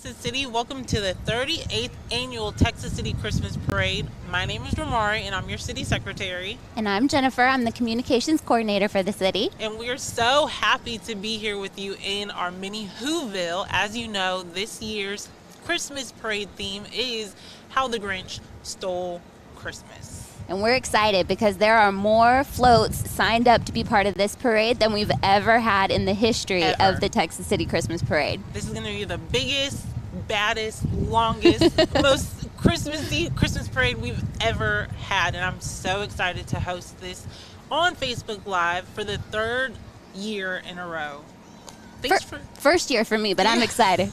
Texas City. Welcome to the 38th annual Texas City Christmas Parade. My name is Ramari and I'm your city secretary. And I'm Jennifer. I'm the communications coordinator for the city. And we are so happy to be here with you in our mini Whoville. As you know, this year's Christmas parade theme is How the Grinch Stole Christmas. And we're excited because there are more floats signed up to be part of this parade than we've ever had in the history of the Texas City Christmas Parade. This is going to be the biggest, baddest, longest, most Christmassy Christmas parade we've ever had. And I'm so excited to host this on Facebook Live for the third year in a row. First year for me, but I'm excited.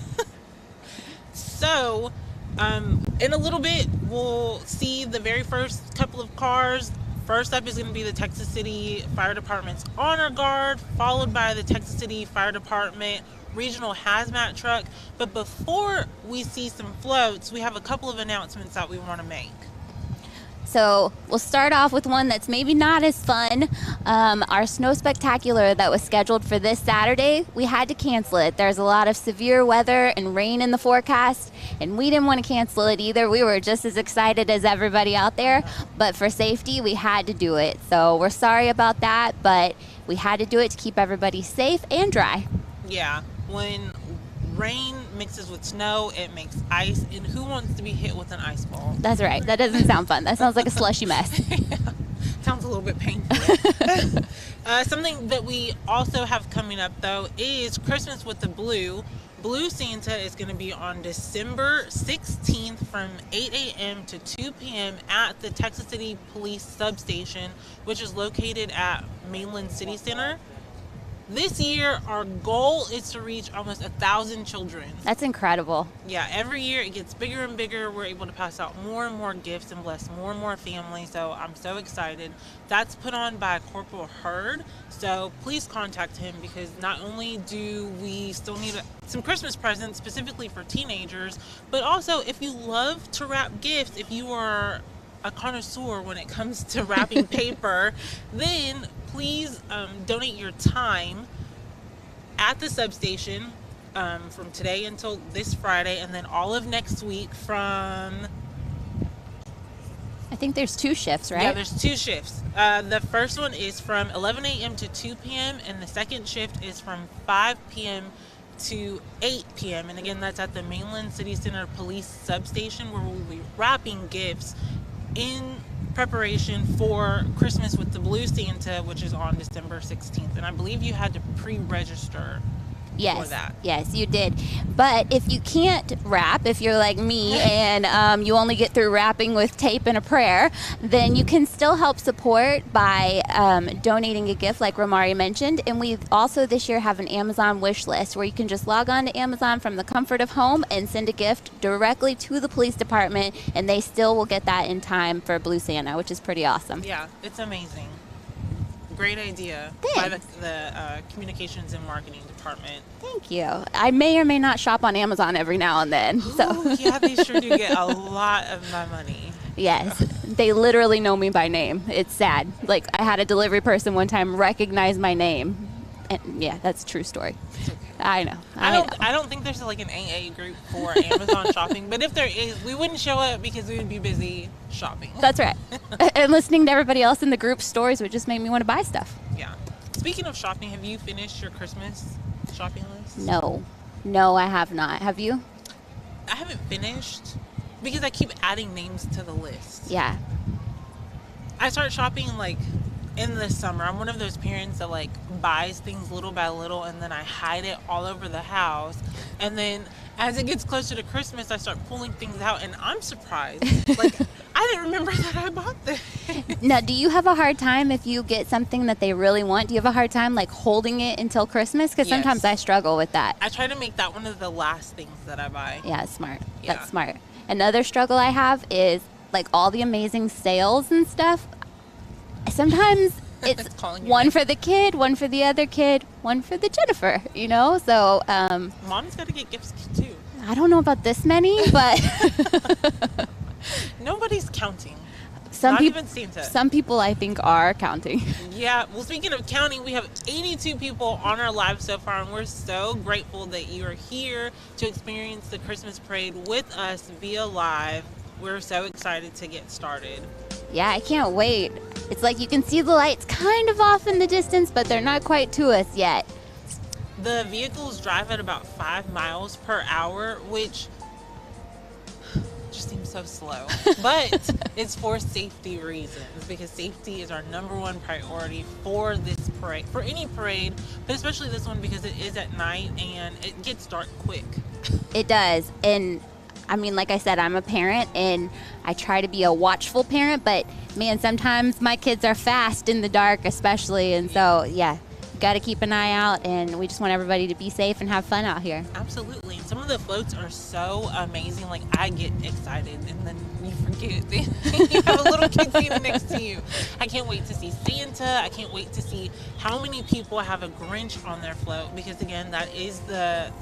So, in a little bit, we'll see the very first couple of cars. First up is going to be the Texas City Fire Department's Honor Guard, followed by the Texas City Fire Department Regional Hazmat Truck. But before we see some floats, we have a couple of announcements that we want to make. So we'll start off with one that's maybe not as fun. Our snow spectacular that was scheduled for this Saturday, we had to cancel it. There's a lot of severe weather and rain in the forecast, and we didn't want to cancel it either. We were just as excited as everybody out there, but for safety, we had to do it. So we're sorry about that, but we had to do it to keep everybody safe and dry. Yeah, when rain mixes with snow, it makes ice, and who wants to be hit with an ice ball? That's right. That doesn't sound fun. That sounds like a slushy mess. Yeah. Sounds a little bit painful. Something that we also have coming up, though, is Christmas with the Blue. Blue Santa is going to be on December 16th from 8 a.m. to 2 p.m. at the Texas City Police Substation, which is located at Mainland City Center. This year, our goal is to reach almost 1,000 children. That's incredible. Yeah, every year it gets bigger and bigger. We're able to pass out more and more gifts and bless more and more families. So I'm so excited. That's put on by Corporal Hurd. So please contact him because not only do we still need some Christmas presents specifically for teenagers, but also if you love to wrap gifts, if you are a connoisseur when it comes to wrapping paper, then please donate your time at the substation from today until this Friday, and then all of next week from... I think there's 2 shifts, right? Yeah, there's 2 shifts. The first one is from 11 a.m. to 2 p.m., and the second shift is from 5 p.m. to 8 p.m. And again, that's at the Mainland City Center Police Substation, where we'll be wrapping gifts in preparation for Christmas with the Blue Santa, which is on December 16th. And I believe you had to pre-register for that. Yes, you did. But if you can't wrap, if you're like me and you only get through wrapping with tape and a prayer, then you can still help support by donating a gift like Romari mentioned. And we also this year have an Amazon wish list where you can just log on to Amazon from the comfort of home and send a gift directly to the police department, and they still will get that in time for Blue Santa, which is pretty awesome. Yeah, it's amazing. Great idea by the communications and marketing department. Thank you. I may or may not shop on Amazon every now and then. Ooh, yeah, they sure do get a lot of my money. Yes, they literally know me by name. It's sad. Like, I had a delivery person one time recognize my name. And yeah, that's a true story. It's okay. I know. I don't think there's like an AA group for Amazon shopping, but if there is, we wouldn't show up because we would be busy shopping. That's right. And listening to everybody else in the group stories would just make me want to buy stuff. Yeah. Speaking of shopping, have you finished your Christmas shopping list? No, I have not. Have you? I haven't finished because I keep adding names to the list. Yeah. I start shopping like in the summer. I'm one of those parents that like buys things little by little and then I hide it all over the house. And then as it gets closer to Christmas, I start pulling things out and I'm surprised. Like, I didn't remember that I bought this. Now, do you have a hard time if you get something that they really want? Do you have a hard time like holding it until Christmas? Because Yes. sometimes I struggle with that. I try to make that one of the last things that I buy. Yeah, it's smart. Yeah. That's smart. Another struggle I have is like all the amazing sales and stuff. Sometimes it's Calling your one name. for the kid, one for the other kid, one for the Jennifer, you know? So Mom's got to get gifts too. I don't know about this many, but Nobody's counting. Not even Santa. Some people I think are counting. Yeah, well, speaking of counting, we have 82 people on our live so far, and we're so grateful that you are here to experience the Christmas parade with us via live. We're so excited to get started. Yeah, I can't wait. It's like you can see the lights kind of off in the distance, but they're not quite to us yet. The vehicles drive at about 5 miles per hour, which just seems so slow. But it's for safety reasons, because safety is our #1 priority for this parade, for any parade, but especially this one because it is at night and it gets dark quick. It does. And I mean, like I said, I'm a parent and I try to be a watchful parent, but man, sometimes my kids are fast in the dark, especially. And so, yeah, got to keep an eye out, and we just want everybody to be safe and have fun out here. Absolutely. Some of the floats are so amazing. Like, I get excited and then you forget that you have a little kid seated next to you. I can't wait to see Santa. I can't wait to see how many people have a Grinch on their float, because again, that is the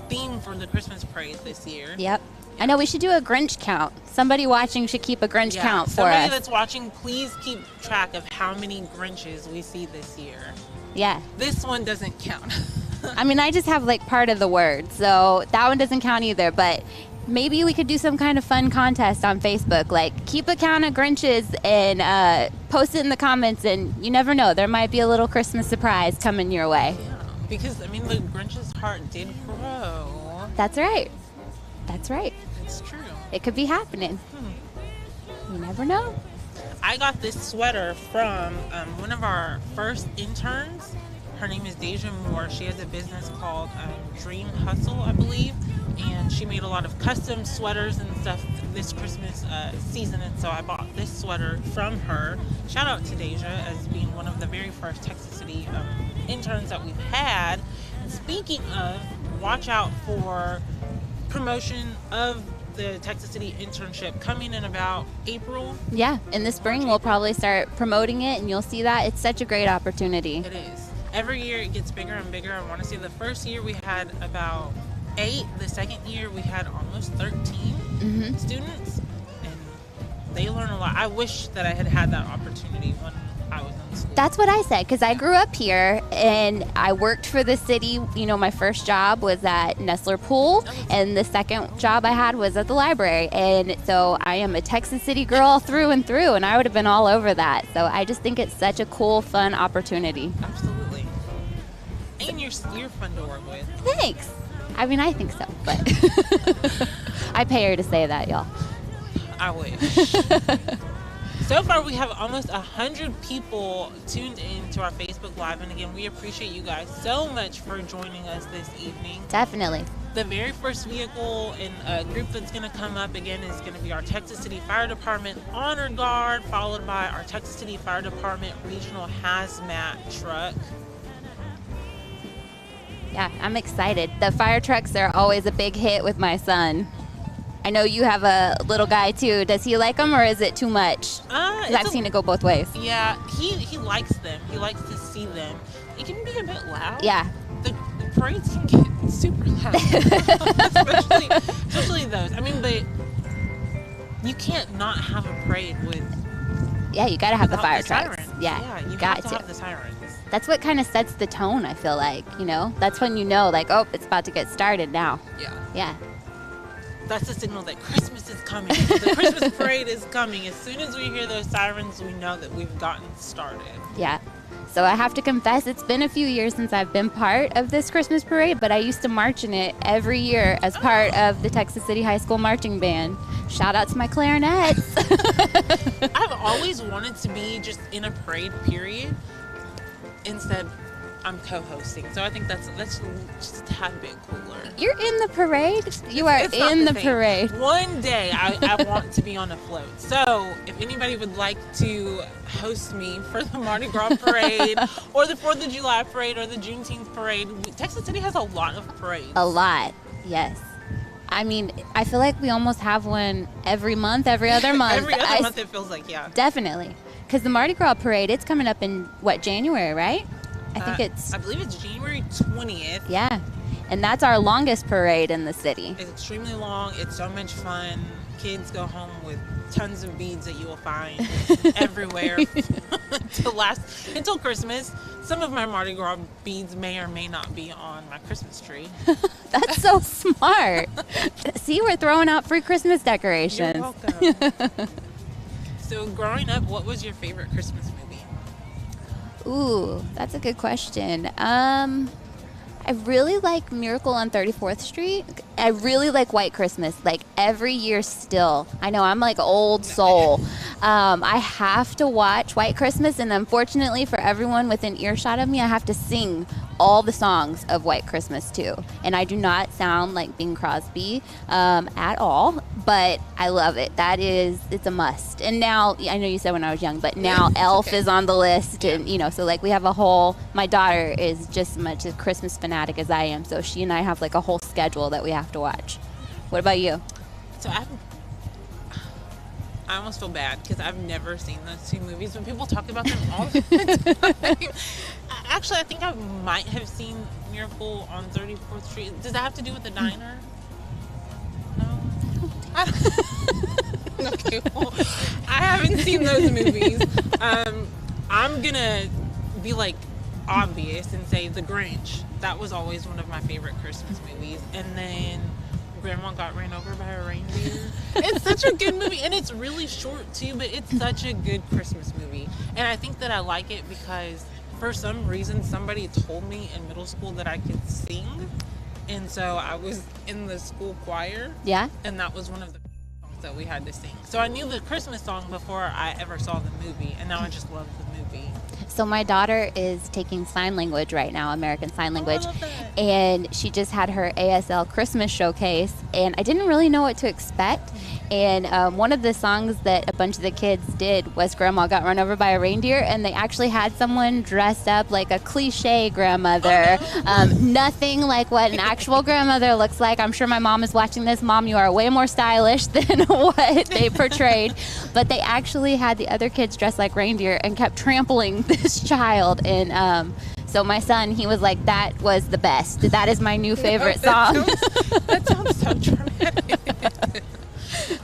theme for the Christmas parade this year. Yep. I know we should do a Grinch count. Somebody watching should keep a Grinch count for Somebody us. that's watching, please keep track of how many Grinches we see this year. Yeah. This one doesn't count. I mean, I just have like part of the word, so that one doesn't count either. But maybe we could do some kind of fun contest on Facebook, like keep a count of Grinches and post it in the comments, and you never know, there might be a little Christmas surprise coming your way. Yeah, because I mean, the Grinch's heart did grow. That's right. That's right. It's true. It could be happening. You never know. I got this sweater from one of our first interns. Her name is Deja Moore. She has a business called Dream Hustle, I believe, and she made a lot of custom sweaters and stuff this Christmas season, and so I bought this sweater from her. Shout out to Deja as being one of the very first Texas City interns that we've had. And speaking of, watch out for promotion of the Texas City internship coming in about April. Yeah, in the spring we'll probably start promoting it, and you'll see that. It's such a great opportunity. It is. Every year it gets bigger and bigger. I want to say the first year we had about 8. The second year we had almost 13 students, and they learn a lot. I wish that I had had that opportunity when I was in school. That's what I said, because I grew up here and I worked for the city. You know, my first job was at Nestler Pool, and the second job I had was at the library. And so I am a Texas City girl through and through, and I would have been all over that. So I just think it's such a cool, fun opportunity. Absolutely. And you're fun to work with. Thanks. I mean, I think so, but I pay her to say that, y'all. I wish. So far, we have almost 100 people tuned in to our Facebook Live. And again, we appreciate you guys so much for joining us this evening. Definitely. The very first vehicle and group that's going to come up again is going to be our Texas City Fire Department Honor Guard, followed by our Texas City Fire Department Regional Hazmat Truck. Yeah, I'm excited. The fire trucks are always a big hit with my son. I know you have a little guy too. Does he like them, or is it too much? 'Cause I've seen it go both ways. Yeah, he likes them. He likes to see them. It can be a bit loud. Yeah. The parades can get super loud, especially those. I mean, but you can't not have a parade with. Yeah, you got to have the without fire the trucks. sirens. Yeah, you got have to have the sirens. That's what kind of sets the tone, I feel like, you know? That's when you know, like, oh, it's about to get started now. Yeah. Yeah. That's the signal that Christmas is coming. The Christmas parade is coming. As soon as we hear those sirens, we know that we've gotten started. Yeah. So I have to confess, it's been a few years since I've been part of this Christmas parade, but I used to march in it every year as part of the Texas City High School Marching Band. Shout out to my clarinets. I've always wanted to be just in a parade, period. Instead, I'm co-hosting, so I think that's just a tad bit cooler. You're in the parade? You are It's not in the same. parade. One day, I want to be on a float. So, if anybody would like to host me for the Mardi Gras parade, or the 4th of July parade, or the Juneteenth parade, Texas City has a lot of parades. A lot, yes. I mean, I feel like we almost have one every month, every other month. Every other month, it feels like, yeah. Definitely. Because the Mardi Gras parade, it's coming up in, what, January, right? I think I believe it's January 20th. Yeah. And that's our longest parade in the city. It's extremely long. It's so much fun. kids go home with tons of beads that you will find everywhere to last until Christmas. Some of my Mardi Gras beads may or may not be on my Christmas tree. That's so smart. See, we're throwing out free Christmas decorations. You're welcome. So growing up, what was your favorite Christmas movie? Ooh, that's a good question. I really like Miracle on 34th Street. I really like White Christmas, like every year still. I know I'm like old soul. I have to watch White Christmas, and unfortunately for everyone within earshot of me, I have to sing all the songs of White Christmas too. And I do not sound like Bing Crosby at all, but I love it. It's a must. And now, I know you said when I was young, but now Elf is on the list. And, so like we have my daughter is just as much a Christmas fanatic as I am. So she and I have like a whole schedule that we have to watch. What about you? So I almost feel bad because I've never seen those two movies, but people talk about them all the time. Actually, I think I might have seen Miracle on 34th Street. Does that have to do with the diner? No? Okay, well, I haven't seen those movies. I'm going to be like obvious and say The Grinch. That was always one of my favorite Christmas movies. And then Grandma Got Ran Over by a Reindeer. It's such a good movie, and it's really short too, but it's such a good Christmas movie. And I think that I like it because for some reason somebody told me in middle school that I could sing, and so I was in the school choir. Yeah. And that was one of the songs that we had to sing. So I knew the Christmas song before I ever saw the movie, and now I just love the movie. So my daughter is taking sign language right now, American Sign Language, I love that. and she just had her ASL Christmas showcase, and I didn't really know what to expect. And one of the songs that a bunch of the kids did was Grandma Got Run Over by a Reindeer, and they actually had someone dressed up like a cliche grandmother. Nothing like what an actual grandmother looks like. I'm sure my mom is watching this. Mom, you are way more stylish than what they portrayed. But they actually had the other kids dressed like reindeer and kept trampling this child. And so my son, he was like, that was the best. That is my new favorite song. That sounds so dramatic.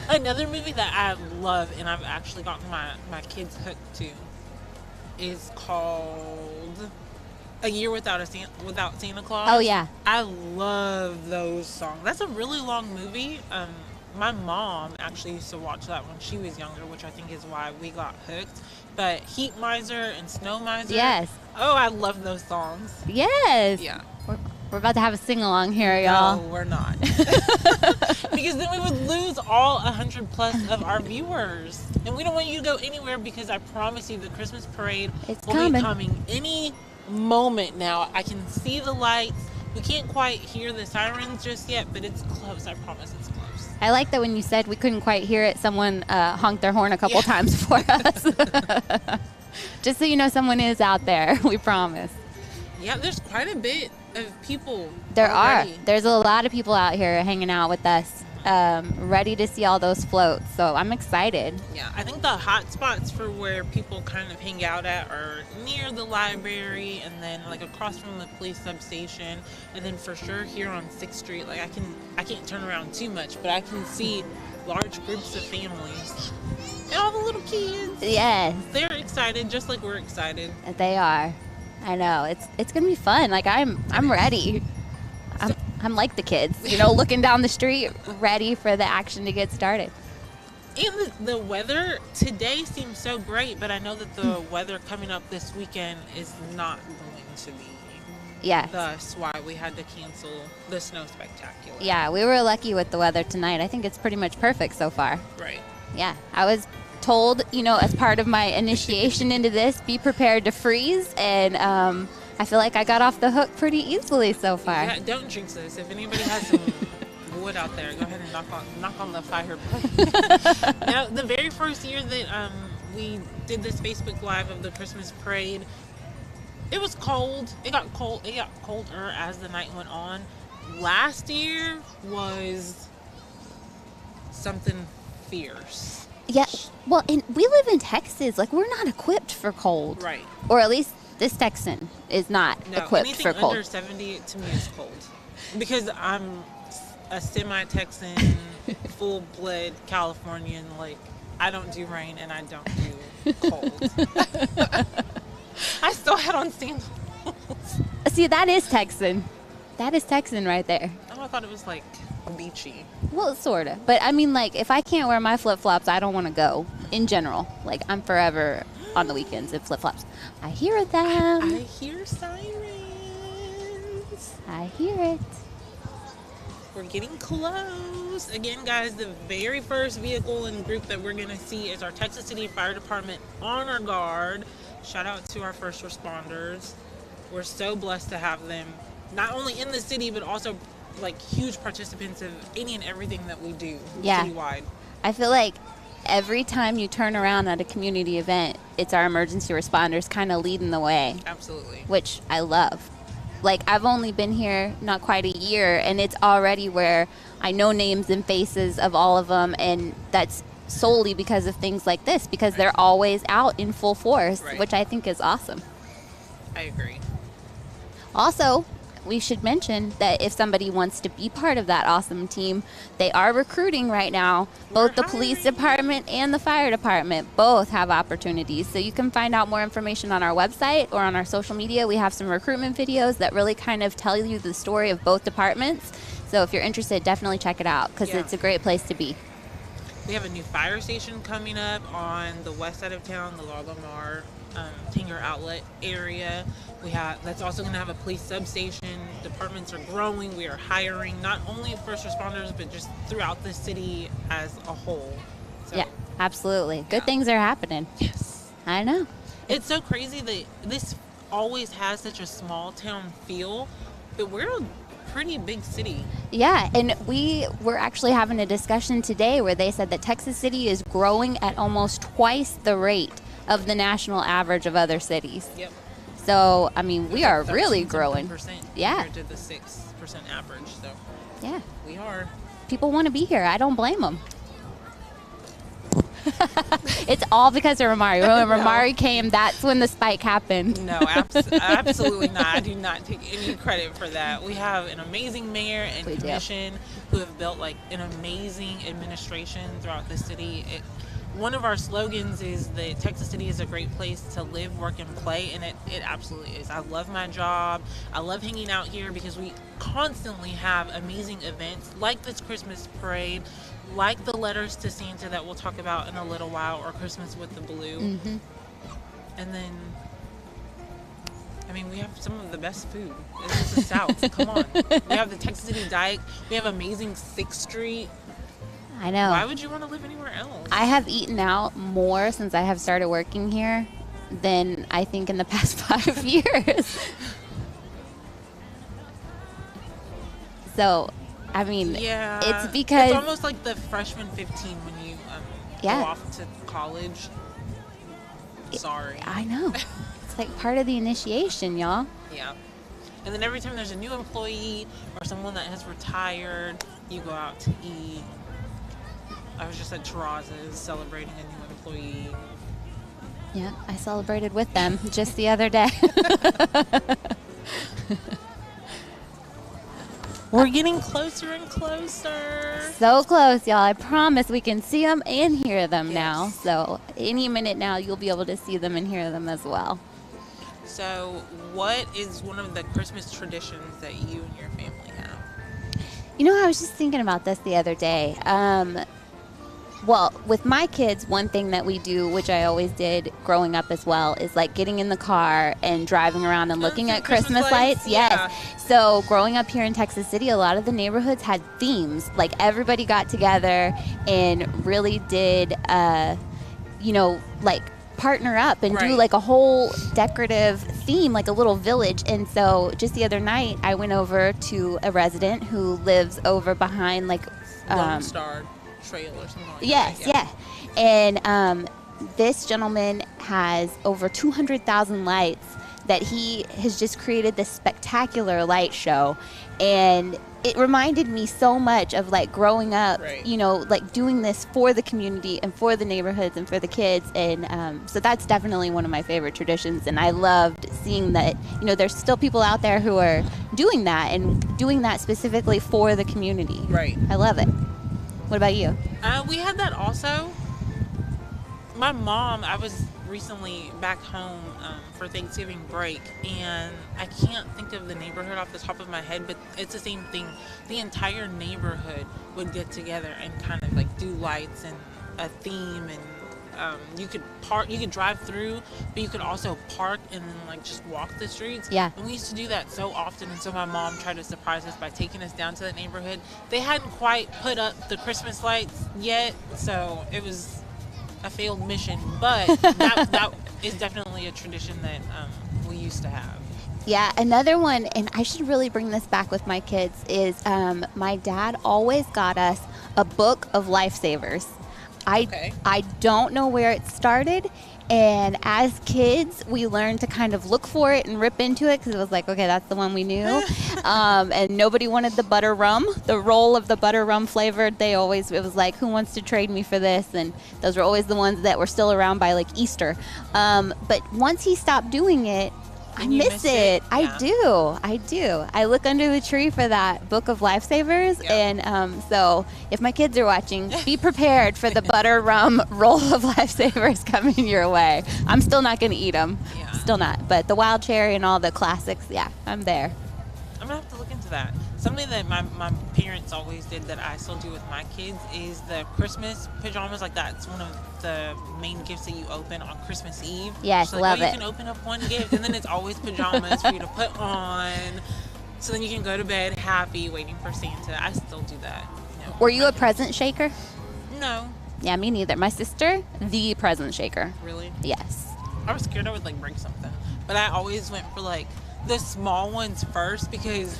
Another movie that I love and I've actually gotten my kids hooked to is called A Year Without Santa Claus. Oh, yeah. I love those songs. That's a really long movie. My mom actually used to watch that when she was younger, which I think is why we got hooked. But Heat Miser and Snow Miser. Yes. Oh, I love those songs. Yes. Yeah. We're about to have a sing-along here, y'all. No, we're not. Because then we would lose all 100 plus of our viewers. And we don't want you to go anywhere because I promise you the Christmas parade will be coming any moment now. I can see the lights. We can't quite hear the sirens just yet, but it's close. I promise it's close. I like that when you said we couldn't quite hear it, someone honked their horn a couple times for us. Just so you know, someone is out there. We promise. Yeah, there's quite a bit of people. There already. are. There's a lot of people out here hanging out with us, ready to see all those floats. So I'm excited. Yeah, I think the hot spots for where people kind of hang out at are near the library and then like across from the police substation, and then for sure here on 6th Street. Like I can't turn around too much, but I can see large groups of families and all the little kids. Yes. They're excited just like we're excited. They are. I know. It's gonna be fun. Like I'm ready. I'm like the kids, looking down the street, ready for the action to get started. And the weather today seems so great, but I know that the weather coming up this weekend is not going to be. Yeah. Thus why we had to cancel the snow spectacular. Yeah, we were lucky with the weather tonight. I think it's pretty much perfect so far. Right. Yeah, I was told, as part of my initiation into this, be prepared to freeze, and I feel like I got off the hook pretty easily so far. Yeah, don't jinx this. If anybody has some wood out there, go ahead and knock on the fireplace. Now, the very first year that we did this Facebook Live of the Christmas parade, it was cold. It got colder as the night went on. Last year was something fierce. Yeah, well, and we live in Texas. Like, we're not equipped for cold. Right. Or at least this Texan is not equipped for cold. Anything under 70 to me is cold. Because I'm a semi-Texan full-blood Californian. Like, I don't do rain and I don't do cold. I still had on sandals. See, that is Texan. That is Texan right there. Oh, I thought it was like beachy. Well, sort of. But I mean, like, if I can't wear my flip-flops, I don't want to go in general. Like, I'm forever on the weekends in flip-flops. I hear them. I hear sirens. I hear it. We're getting close. Again, guys, the very first vehicle and group that we're going to see is our Texas City Fire Department Honor Guard. Shout out to our first responders. We're so blessed to have them, not only in the city, but also like huge participants of any and everything that we do citywide. I feel like every time you turn around at a community event, it's our emergency responders kind of leading the way. Absolutely. Which I love. Like, I've only been here not quite a year, and it's already where I know names and faces of all of them, and that's solely because of things like this, because they're always out in full force, which I think is awesome. I agree. Also, we should mention that if somebody wants to be part of that awesome team, they are recruiting right now. Both the police department and the fire department both have opportunities. So you can find out more information on our website or on our social media. We have some recruitment videos that really kind of tell you the story of both departments. So if you're interested, definitely check it out, because it's a great place to be. We have a new fire station coming up on the west side of town, the Lagomar Tanger Outlet area. That's also going to have a police substation. Departments are growing. We are hiring not only first responders, but just throughout the city as a whole. So, yeah, absolutely. Good things are happening. Yes. I know. It's so crazy that this always has such a small town feel, but we're a pretty big city. Yeah, and we were actually having a discussion today where they said that Texas City is growing at almost twice the rate of the national average of other cities. Yep. So, I mean, we are really growing. Yeah. Compared to the 6% average. So, yeah. We are. People want to be here. I don't blame them. It's all because of Ramari. When Ramari came, that's when the spike happened. No, absolutely not. I do not take any credit for that. We have an amazing mayor and commission who have built like an amazing administration throughout the city. One of our slogans is that Texas City is a great place to live, work, and play, and it absolutely is. I love my job. I love hanging out here because we constantly have amazing events like this Christmas parade, like the letters to Santa that we'll talk about in a little while, or Christmas with the Blue. Mm-hmm. And then, I mean, we have some of the best food. This is the South. Come on. We have the Texas City Dyke. We have amazing 6th Street. I know. Why would you want to live anywhere else? I have eaten out more since I have started working here than I think in the past 5 years. So, I mean, it's because... It's almost like the freshman 15 when you go off to college. Sorry. I know. It's like part of the initiation, y'all. Yeah. And then every time there's a new employee or someone that has retired, you go out to eat. I was just at Terrazas celebrating a new employee. Yeah, I celebrated with them just the other day. We're getting closer and closer. So close, y'all. I promise we can see them and hear them now. So any minute now, you'll be able to see them and hear them as well. So what is one of the Christmas traditions that you and your family have? You know, I was just thinking about this the other day. Well, with my kids, one thing that we do, which I always did growing up as well, is like getting in the car and driving around and looking at Christmas lights. Yes. Yeah. So growing up here in Texas City, a lot of the neighborhoods had themes. Like everybody got together and really did, like partner up and do like a whole decorative theme, like a little village. And so just the other night, I went over to a resident who lives over behind like Lone Star Trail or something like that. Yes. And this gentleman has over 200,000 lights that he has just created this spectacular light show. And it reminded me so much of like growing up, you know, like doing this for the community and for the neighborhoods and for the kids. And so that's definitely one of my favorite traditions. And I loved seeing that, you know, there's still people out there who are doing that and doing that specifically for the community. Right. I love it. What about you? We had that also. My mom, I was recently back home for Thanksgiving break, and I can't think of the neighborhood off the top of my head, but it's the same thing. The entire neighborhood would get together and kind of like do lights and a theme, and you could drive through, but you could also park and then like just walk the streets. Yeah. And we used to do that so often, and so my mom tried to surprise us by taking us down to the neighborhood. They hadn't quite put up the Christmas lights yet, so it was a failed mission, but that is definitely a tradition that we used to have. Yeah, another one, and I should really bring this back with my kids, is my dad always got us a book of lifesavers. Okay. I don't know where it started, and as kids, we learned to kind of look for it and rip into it because it was like, okay, that's the one we knew. And nobody wanted the butter rum, the roll of the butter rum flavored. It was like, who wants to trade me for this? And those were always the ones that were still around by like Easter. But once he stopped doing it, I miss it. Yeah. I do. I look under the tree for that book of lifesavers. Yeah. And so if my kids are watching, be prepared for the butter rum roll of lifesavers coming your way. I'm still not going to eat them. Yeah. Still not. But the wild cherry and all the classics, yeah, I'm there. I'm gonna have to look into that. Something that my parents always did that I still do with my kids is the Christmas pajamas. Like that's one of the main gifts that you open on Christmas Eve. Yes, so like, love you it. can open up one gift and then it's always pajamas for you to put on. So then you can go to bed happy, waiting for Santa. I still do that. Were you a present shaker? No. Yeah, me neither. My sister, the present shaker. Really? Yes. I was scared I would like break something, but I always went for like the small ones first because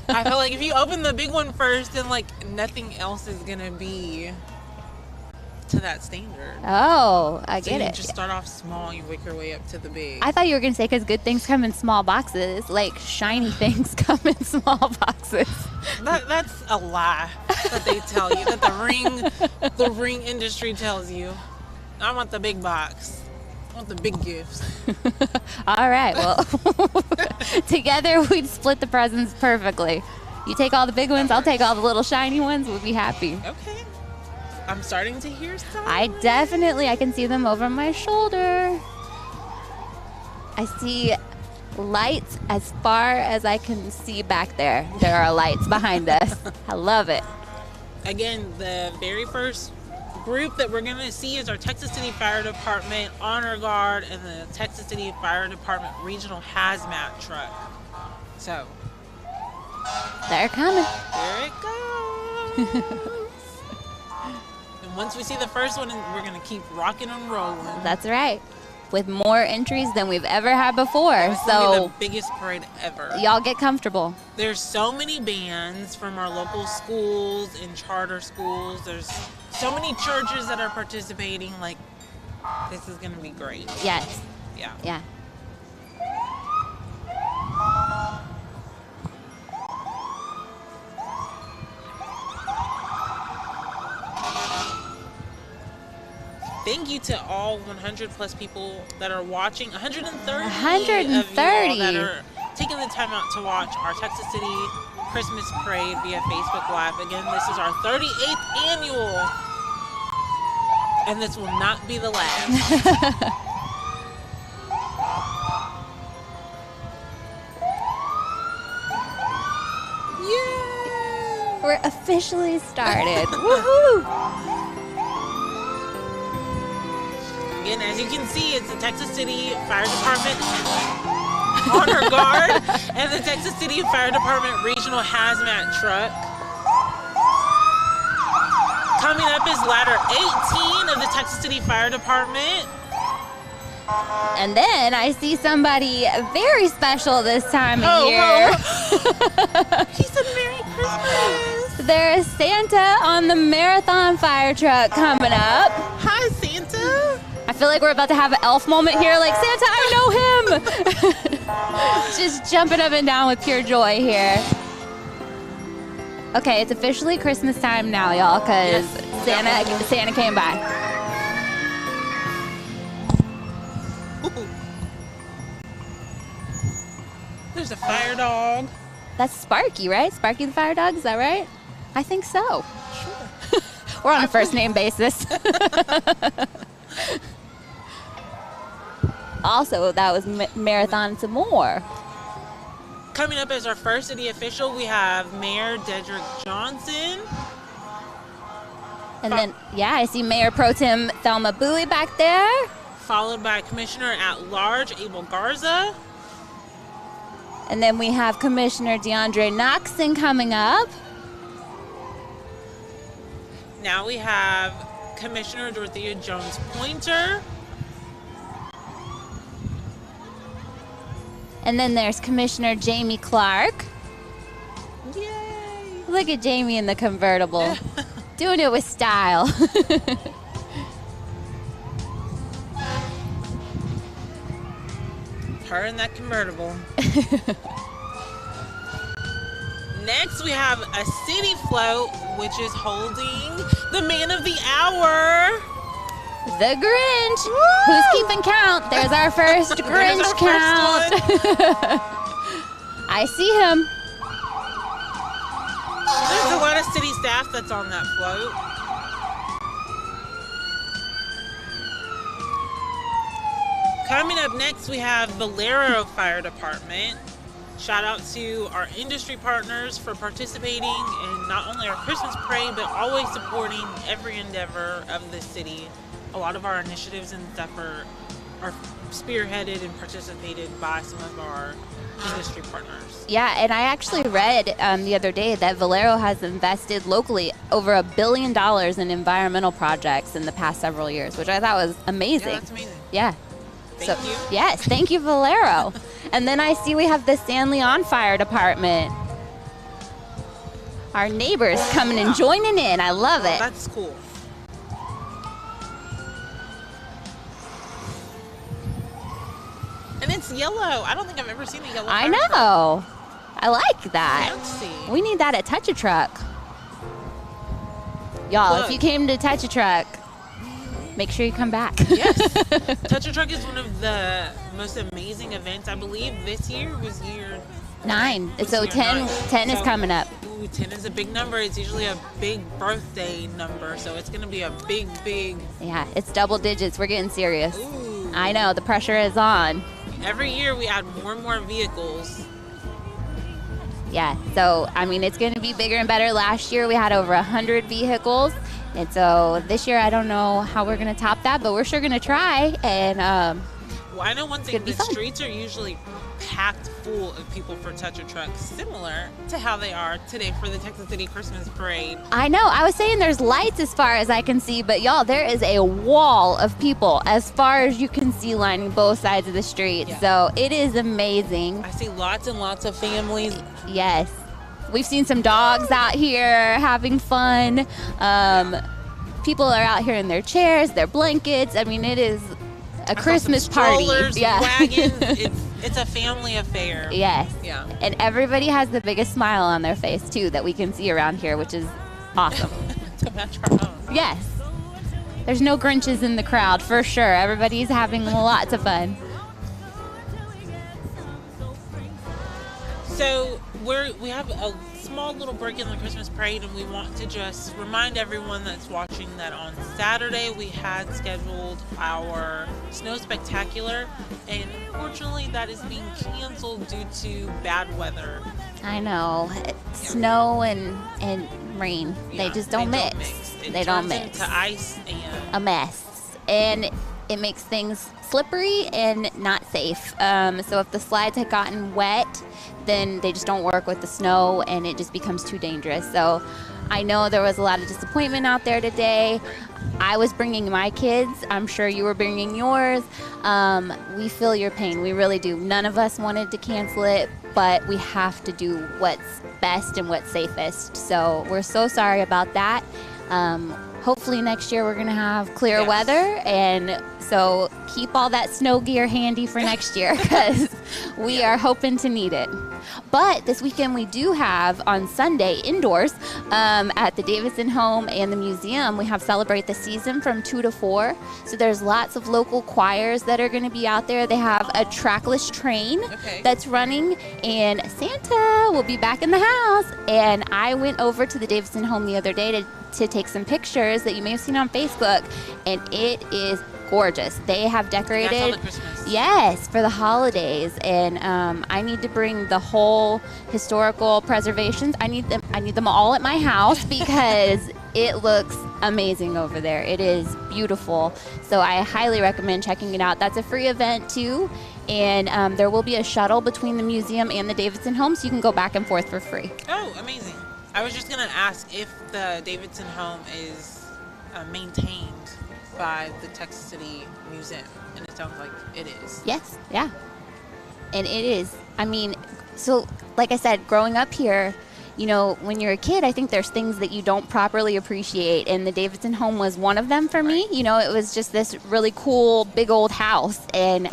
I felt like if you open the big one first, then like nothing else is gonna be to that standard. Oh, I So get you it. just start off small, you work your way up to the big. I thought you were going to say because good things come in small boxes, like shiny things come in small boxes. That's a lie that they tell you, that the ring industry tells you. I want the big box. I want the big gifts. All right, well, together we'd split the presents perfectly. You take all the big ones, I'll take all the little shiny ones, we'll be happy. Okay. I'm starting to hear some. I can see them over my shoulder. I see lights as far as I can see back there. There are lights behind us. I love it. Again, the very first group that we're going to see is our Texas City Fire Department Honor Guard and the Texas City Fire Department Regional Hazmat Truck. So, They're coming. there it goes. And once we see the first one, we're going to keep rocking and rolling. That's right. With more entries than we've ever had before. It's gonna be So the biggest parade ever. y'all get comfortable. There's so many bands from our local schools and charter schools. There's so many churches that are participating. Like, this is gonna be great. Yes. Yeah. Yeah. Thank you to all 100 plus people that are watching. 130. 130. Of you all that are taking the time out to watch our Texas City Christmas parade via Facebook Live. Again, this is our 38th annual, and this will not be the last. Yeah. We're officially started. Woohoo! Again, as you can see, it's the Texas City Fire Department Honor Guard and the Texas City Fire Department Regional Hazmat Truck. Coming up is ladder 18 of the Texas City Fire Department. And then I see somebody very special this time of year. He said Merry Christmas. There's Santa on the Marathon fire truck coming up. Hi, Santa. I feel like we're about to have an elf moment here, like, Santa, I know him! Just jumping up and down with pure joy here. Okay, it's officially Christmas time now, y'all, because Santa came by. There's a fire dog. That's Sparky, right? Sparky the fire dog, is that right? I think so. Sure. We're on a first name basis. Also, that was Marathon some more. Coming up as our first city official, we have Mayor Dedrick Johnson. And then, yeah, I see Mayor Pro Tem Thelma Bowie back there. Followed by Commissioner at Large Abel Garza. And then we have Commissioner DeAndre Noxon coming up. Now we have Commissioner Dorothea Jones Pointer. And then there's Commissioner Jamie Clark. Yay! Look at Jamie in the convertible. Doing it with style. Her in that convertible. Next, we have a city float, which is holding the man of the hour. The Grinch. Woo! Who's keeping count? There's our first Grinch our count. I see him. There's a lot of city staff that's on that float. Coming up next, we have Valero Fire Department. Shout out to our industry partners for participating in not only our Christmas parade, but always supporting every endeavor of the city. A lot of our initiatives and stuff are spearheaded and participated by some of our industry partners. Yeah, and I actually read the other day that Valero has invested locally over $1 billion in environmental projects in the past several years, which I thought was amazing. Yeah, that's amazing. Yeah. Thank you. Yes, thank you, Valero. And then I see we have the San Leon Fire Department. Our neighbors coming and joining in. I love it. That's cool. And it's yellow. I don't think I've ever seen a yellow I fire truck. know. I like that. Fancy. We need that at Touch a Truck. Y'all, if Look. you came to Touch a Truck, make sure you come back. Yes. Touch a Truck is one of the most amazing events. I believe this year was year 9. was So year 10, 9. 10 is So, coming up. Ooh, 10 is a big number. It's usually a big birthday number. So it's going to be a big, big. Yeah, it's double digits. We're getting serious. Ooh. I know, the pressure is on. Every year we add more and more vehicles. Yeah, so I mean, it's going to be bigger and better. Last year we had over 100 vehicles. And so this year, I don't know how we're going to top that, but we're sure going to try. And Well, I know one thing, gonna be the fun. streets are usually packed full of people for Touch a Truck, similar to how they are today for the Texas City Christmas Parade. I know, I was saying there's lights as far as I can see, but y'all, there is a wall of people as far as you can see lining both sides of the street. Yeah. So it is amazing. I see lots and lots of families. Yes. We've seen some dogs out here having fun. People are out here in their chairs, their blankets. I mean, it is a Christmas party. Strollers, Yeah. wagons. It's a family affair. Yes. Yeah. And everybody has the biggest smile on their face, too, that we can see around here, which is awesome. To match our own. Yes. There's no Grinches in the crowd, for sure. Everybody's having lots of fun. So we have a small little break in the Christmas parade, and we want to just remind everyone that's watching that on Saturday we had scheduled our snow spectacular, and unfortunately that is being canceled due to bad weather. I know. Snow and rain. They Yeah, just don't mix. It They don't turns mix. into ice and A mess. And it makes things slippery and not safe. So if the slides had gotten wet, then they just don't work with the snow and it just becomes too dangerous. So I know there was a lot of disappointment out there today. I was bringing my kids. I'm sure you were bringing yours. We feel your pain. We really do. None of us wanted to cancel it, but we have to do what's best and what's safest. So we're so sorry about that. Hopefully next year we're going to have clear Yes. weather, and so keep all that snow gear handy for next year because we are hoping to need it. But this weekend we do have on Sunday indoors at the Davison Home and the museum. We have Celebrate the Season from 2 to 4. So there's lots of local choirs that are going to be out there. They have a trackless train Okay. that's running, and Santa will be back in the house. And I went over to the Davison Home the other day to to take some pictures that you may have seen on Facebook, and it is gorgeous. They have decorated. That's all the Christmas. Yes, for the holidays, and I need to bring the whole historical preservations. I need them all at my house because it looks amazing over there. It is beautiful. So I highly recommend checking it out. That's a free event too, and there will be a shuttle between the museum and the Davidson home, so you can go back and forth for free. Oh, amazing. I was just going to ask if the Davidson home is maintained by the Texas City Museum, and it sounds like it is. Yes, yeah. And it is. I mean, so like I said, growing up here, you know, when you're a kid, I think there's things that you don't properly appreciate, and the Davidson home was one of them for me. You know, it was just this really cool, big old house, and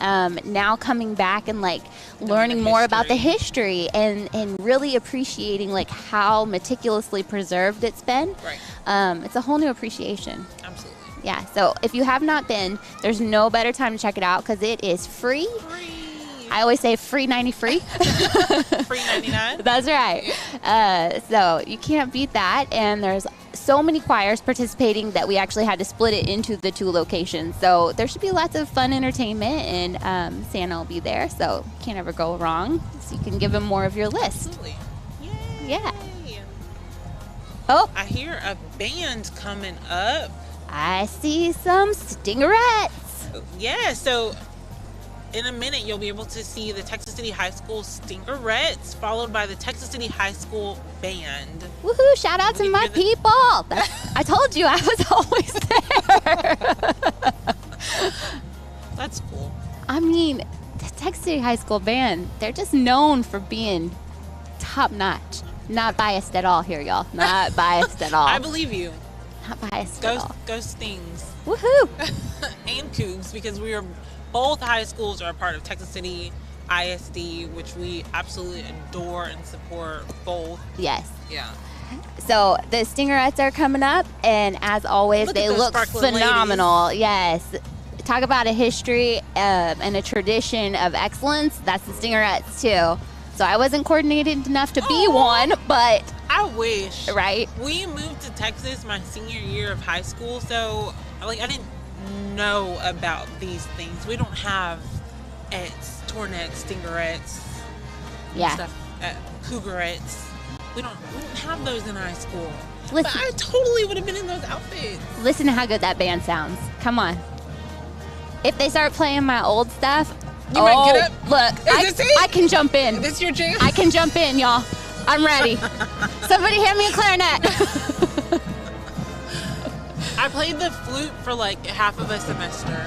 now coming back and like learning more about the history and really appreciating like how meticulously preserved it's been. Right. It's a whole new appreciation. Absolutely. Yeah, so if you have not been, there's no better time to check it out because it is free. Free. I always say free 90 free. Free 99. That's right. So you can't beat that. And there's so many choirs participating that we actually had to split it into the 2 locations. So there should be lots of fun entertainment, and Santa will be there. So can't ever go wrong. So you can give him more of your list. Absolutely. Yay. Yeah. Oh, I hear a band coming up. I see some Stingerettes. Yeah, so in a minute you'll be able to see the Texas City High School Stingerettes, followed by the Texas City High School Band. Woohoo, shout out to my people. I told you I was always there. That's cool. I mean, the Texas City High School Band, they're just known for being top notch. Not biased at all here, y'all. Not biased at all. I believe you. Not biased at all. Go Stings. Woohoo! And Cougs, because both high schools are a part of Texas City ISD, which we absolutely adore and support both. Yes. Yeah. So the Stingerettes are coming up, and as always, Look they at those look sparkling phenomenal. Yes. Talk about a history and a tradition of excellence. That's the Stingerettes too. So I wasn't coordinated enough to be one, but I wish. right. We moved to Texas my senior year of high school, so I didn't know about these things. We don't have Ets, Tornettes, Stingerettes, Yeah. stuff, Cougarettes. We don't have those in high school. Listen. But I totally would have been in those outfits. Listen to how good that band sounds. Come on. If they start playing my old stuff, You might get up. Look, Is this it? I can jump in. Is this your jam? I can jump in, y'all. I'm ready. Somebody hand me a clarinet. I played the flute for like half of a semester.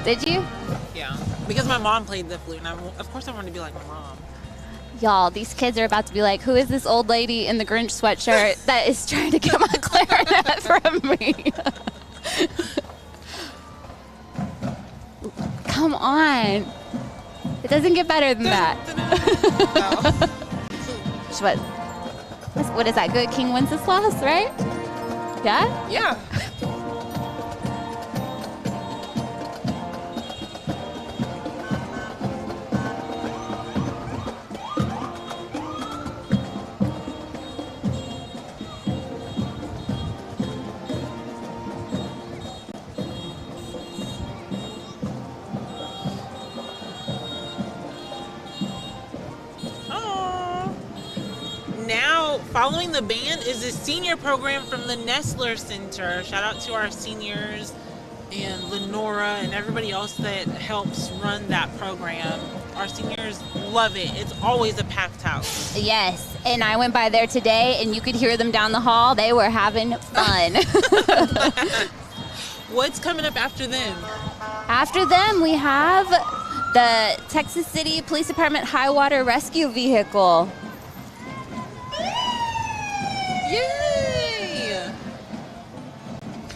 Did you? Yeah. Because my mom played the flute, and of course I wanted to be like my mom. Y'all, these kids are about to be like, who is this old lady in the Grinch sweatshirt that is trying to get my clarinet from me? Come on. It doesn't get better than that. What is that? Good King Wenceslas, right? Yeah? Yeah. Now, following the band is a senior program from the Nestler Center. Shout out to our seniors and Lenora and everybody else that helps run that program. Our seniors love it. It's always a packed house. Yes, and I went by there today, and you could hear them down the hall. They were having fun. What's coming up after them? After them, we have the Texas City Police Department High Water Rescue Vehicle. Yay!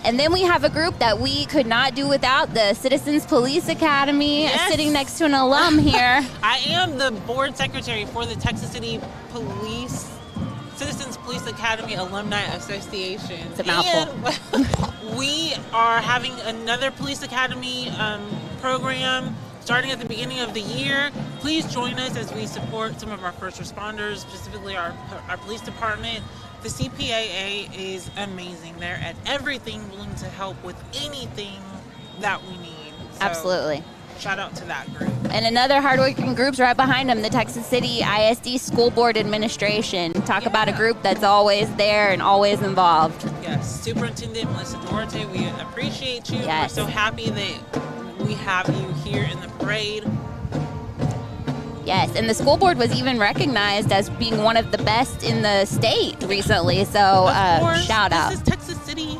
And then we have a group that we could not do without, the Citizens Police Academy, Yes. sitting next to an alum here. I am the board secretary for the Texas City Citizens Police Academy Alumni Association. It's a mouthful. And we are having another police academy program starting at the beginning of the year. please join us as we support some of our first responders, specifically our police department. The CPAA is amazing. They're at everything, willing to help with anything that we need. So, Absolutely. Shout out to that group. And another hardworking group's right behind them, the Texas City ISD School Board Administration. Talk about a group that's always there and always involved. Yes, Superintendent Melissa Duarte, we appreciate you. Yes. We're so happy that we have you here in the parade. Yes, and the school board was even recognized as being one of the best in the state recently. So Of course, shout out. This is Texas City.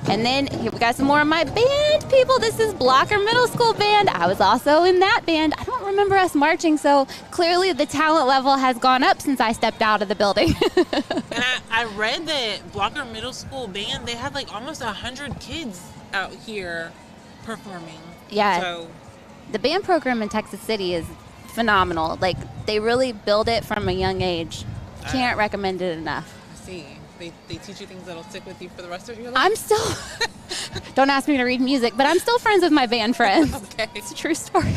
And then here we got some more of my band people. This is Blocker Middle School Band. I was also in that band. I don't remember us marching, so clearly the talent level has gone up since I stepped out of the building. And I read that Blocker Middle School Band, they had like almost 100 kids out here performing. Yeah. So The band program in Texas City is phenomenal. Like, they really build it from a young age. Can't recommend it enough. I see. They teach you things that'll stick with you for the rest of your life. I'm still, don't ask me to read music, but I'm still friends with my band friends. Okay. It's a true story.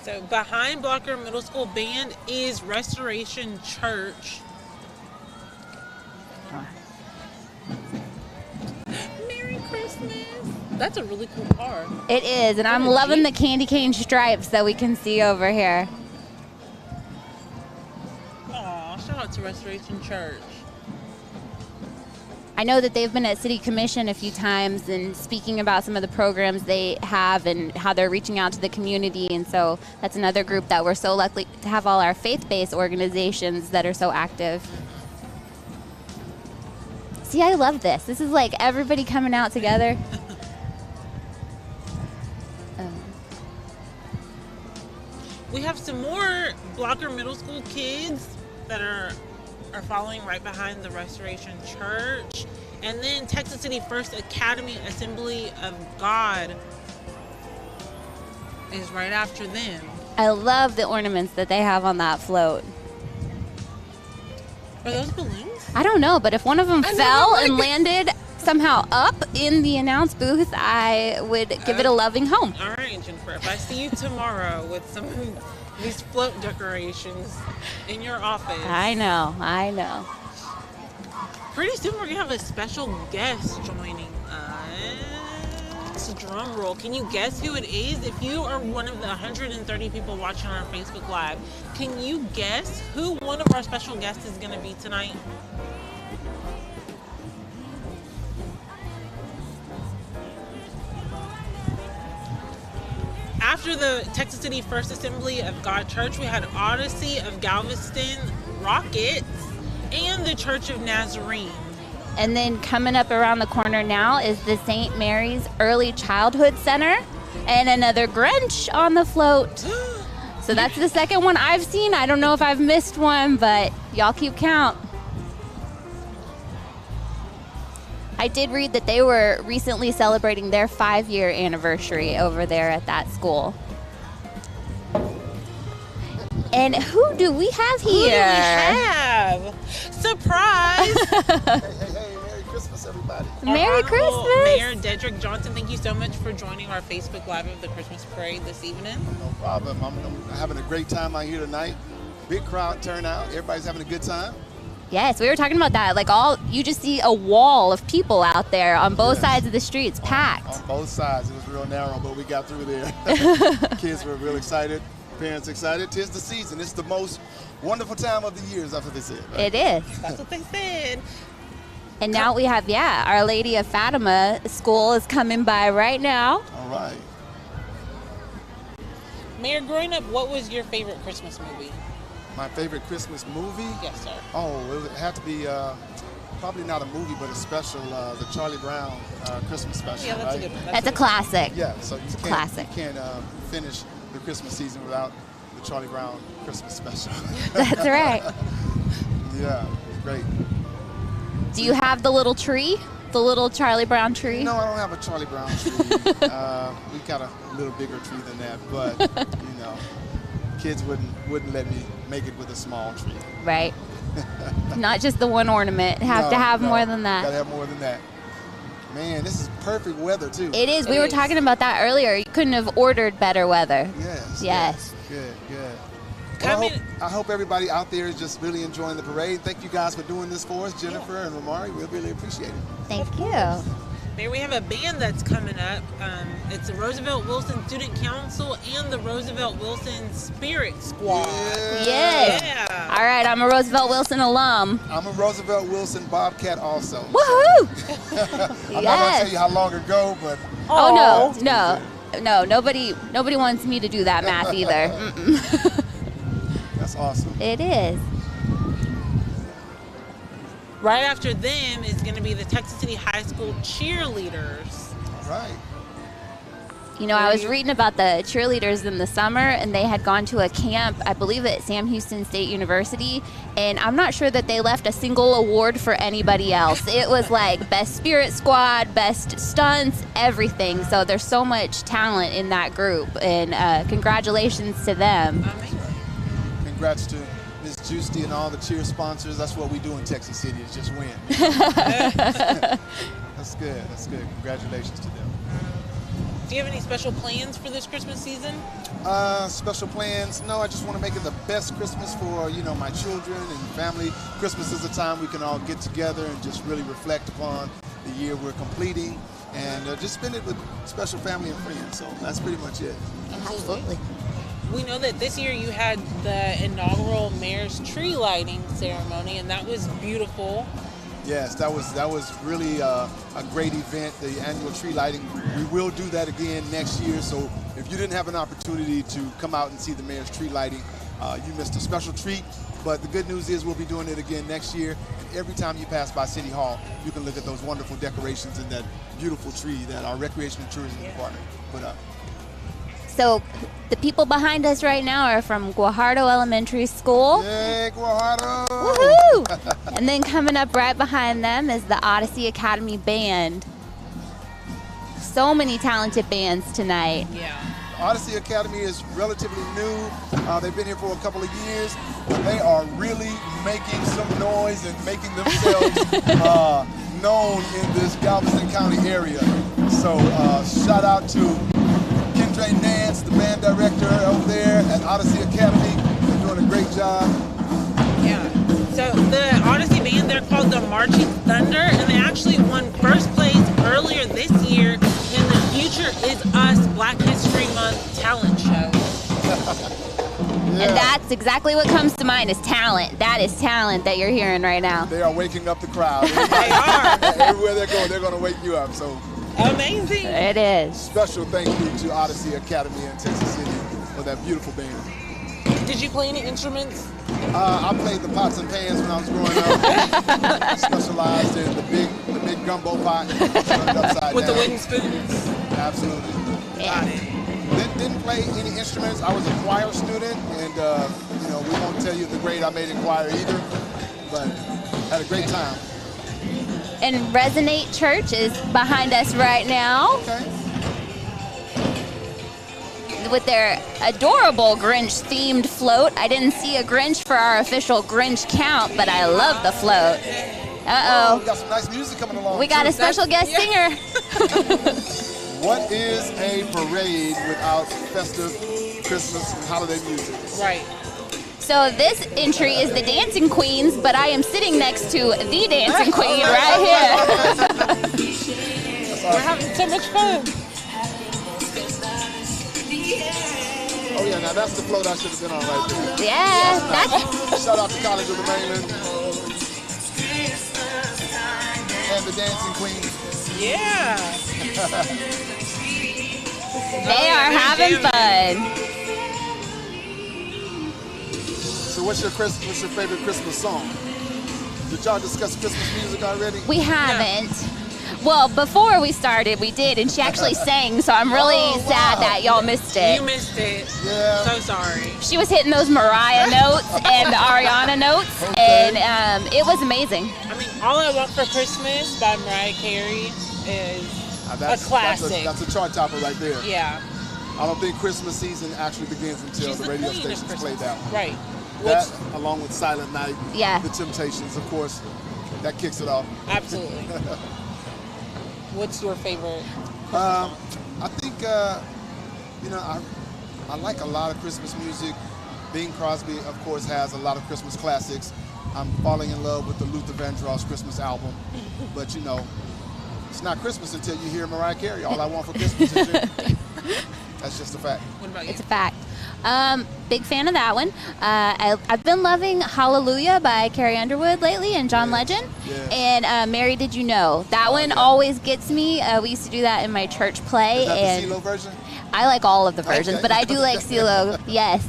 So behind Blocker Middle School Band is Restoration Church. Merry Christmas. That's a really cool car. It is, and I'm What a loving Jeep. the candy cane stripes that we can see over here. Aw, shout out to Restoration Church. I know that they've been at City Commission a few times and speaking about some of the programs they have and how they're reaching out to the community. And so that's another group that we're so lucky to have all our faith-based organizations that are so active. See, I love this. This is like everybody coming out together. We have some more Blocker Middle School kids that are following right behind the Restoration Church. And then Texas City First Academy Assembly of God is right after them. I love the ornaments that they have on that float. Are those balloons? I don't know, but if one of them I know, fell like- and landed somehow up in the announce booth, I would give it a loving home. All right, Jennifer, if I see you tomorrow with some of these float decorations in your office, I know. pretty soon we're going to have a special guest joining us. Drum roll. Can you guess who it is? If you are one of the 130 people watching on our Facebook Live, can you guess who one of our special guests is going to be tonight? After the Texas City First Assembly of God Church, we had Odyssey of Galveston Rockets and the Church of Nazarene. And then coming up around the corner now is the St. Mary's Early Childhood Center and another Grinch on the float. So that's the second one I've seen. I don't know if I've missed one, but y'all keep count. I did read that they were recently celebrating their 5-year anniversary over there at that school. And who do we have Who do we here? have? Surprise! Hey, Merry Christmas, everybody. Merry Our Honorable Christmas. Mayor Dedrick Johnson, thank you so much for joining our Facebook Live of the Christmas Parade this evening. No problem. I'm having a great time out here tonight. Big crowd turnout. Everybody's having a good time. Yes, we were talking about that. Like you just see a wall of people out there on both sides of the streets, packed. On both sides. It was real narrow, but we got through there. Kids were real excited. Parents excited. 'Tis the season. It's the most wonderful time of the year, is that's what they said. Right? It is. That's what they said. And now we have, Our Lady of Fatima School is coming by right now. All right. Mayor, growing up, what was your favorite Christmas movie? My favorite Christmas movie? Yes, sir. Oh, it would have to be probably not a movie, but a special, the Charlie Brown Christmas special, Yeah, that's right? a good one. That's a classic. Yeah, so you can't, classic. you can't finish the Christmas season without the Charlie Brown Christmas special. That's right. Yeah, it's great. Do you have the little tree? The little Charlie Brown tree? No, I don't have a Charlie Brown tree. We got a little bigger tree than that, but kids wouldn't let me make it with a small tree. Right. Not just the one ornament. Have to No, have no, more than Gotta that. have more than that. Man, this is perfect weather too. It is. We were talking about that earlier. You couldn't have ordered better weather. Yes. Good. Well, I hope everybody out there is just really enjoying the parade. Thank you guys for doing this for us, Jennifer and Ramari. We really appreciate it. Thank you. There we have a band that's coming up. It's the Roosevelt Wilson Student Council and the Roosevelt Wilson Spirit Squad. Yes. Yeah. All right, I'm a Roosevelt Wilson alum. I'm a Roosevelt Wilson Bobcat also. Woohoo! I'm not going to tell you how long ago, but... Oh, no. Nobody wants me to do that math either. That's awesome. It is. Right after them is going to be the Texas City High School cheerleaders. All right. You know, I was reading about the cheerleaders in the summer, and they had gone to a camp, I believe at Sam Houston State University, and I'm not sure that they left a single award for anybody else. It was like best spirit squad, best stunts, everything. So there's so much talent in that group, and congratulations to them. Amazing. Congrats to Ms. Juicy and all the cheer sponsors. That's what we do in Texas City, is just win. That's good. Congratulations to them. Do you have any special plans for this Christmas season? Special plans? No, I just want to make it the best Christmas for, my children and family. Christmas is a time we can all get together and just really reflect upon the year we're completing and just spend it with special family and friends. So that's pretty much it. Absolutely. We know that this year you had the inaugural Mayor's Tree Lighting Ceremony, and that was beautiful. Yes, that was really a great event, the annual tree lighting. We will do that again next year, so if you didn't have an opportunity to come out and see the Mayor's Tree Lighting, you missed a special treat. But the good news is we'll be doing it again next year. And every time you pass by City Hall, you can look at those wonderful decorations and that beautiful tree that our Recreation and Tourism Department put up. So the people behind us right now are from Guajardo Elementary School. Yay, Guajardo! Woohoo! And then coming up right behind them is the Odyssey Academy Band. So many talented bands tonight. Yeah. Odyssey Academy is relatively new. They've been here for a couple of years, but they are really making some noise and making themselves known in this Galveston County area. So shout out to Kendra Nance, the band director over there at Odyssey Academy. They're doing a great job. Yeah. So the Odyssey band, they're called the Marching Thunder, and they actually won first place earlier this year in the Future Is Us Black History Month talent show. Yeah. And that's exactly what comes to mind is talent. That is talent that you're hearing right now. They are waking up the crowd. They are. Everywhere they go, they're going to wake you up. So Amazing. It is. special thank you to Odyssey Academy in Texas City for that beautiful band. Did you play any instruments? I played the pots and pans when I was growing up. Specialized in the big gumbo pot turned upside With down. the wooden spoons? Absolutely. Got it. Didn't play any instruments. I was a choir student, and we won't tell you the grade I made in choir either, but had a great time. And Resonate Church is behind us right now Okay. with their adorable Grinch-themed float. I didn't see a Grinch for our official Grinch count, but I love the float. We Uh-oh. got some nice music coming along. We got too. a special guest singer. What is a parade without festive Christmas and holiday music? Right. So this entry is the Dancing Queens, but I am sitting next to the Dancing Queen right here. We're having so much fun. Oh yeah, now that's the float I should have been on right there. Yeah, that's Shout out to College of the Mainland and the Dancing Queen. Yeah. they are having fun. So what's your favorite Christmas song? Did y'all discuss Christmas music already? We haven't. Well, before we started, we did, and she actually sang, so I'm really Oh, sad wow. that y'all missed it. You missed it. Yeah. So sorry. She was hitting those Mariah notes and the Ariana notes, Okay. and it was amazing. I mean, All I Want for Christmas by Mariah Carey is a classic. That's a chart topper right there. Yeah. I don't think Christmas season actually begins until She's the the radio queen of stations Christmas. play that one. Right. That, along with Silent Night, Yeah. The Temptations, of course, that kicks it off. Absolutely. What's your favorite? I think, I like a lot of Christmas music. Bing Crosby, of course, has a lot of Christmas classics. I'm falling in love with the Luther Vandross Christmas album. But, it's not Christmas until you hear Mariah Carey. All I want for Christmas is you. That's just a fact. What about you? It's a fact. Big fan of that one. I've been loving Hallelujah by Carrie Underwood lately and John Legend. Yes. And Mary, Did You Know? That one yeah. always gets me. We used to do that in my church play. Is that and the CeeLo version? I like all of the versions, Okay. but I do like CeeLo. Yes.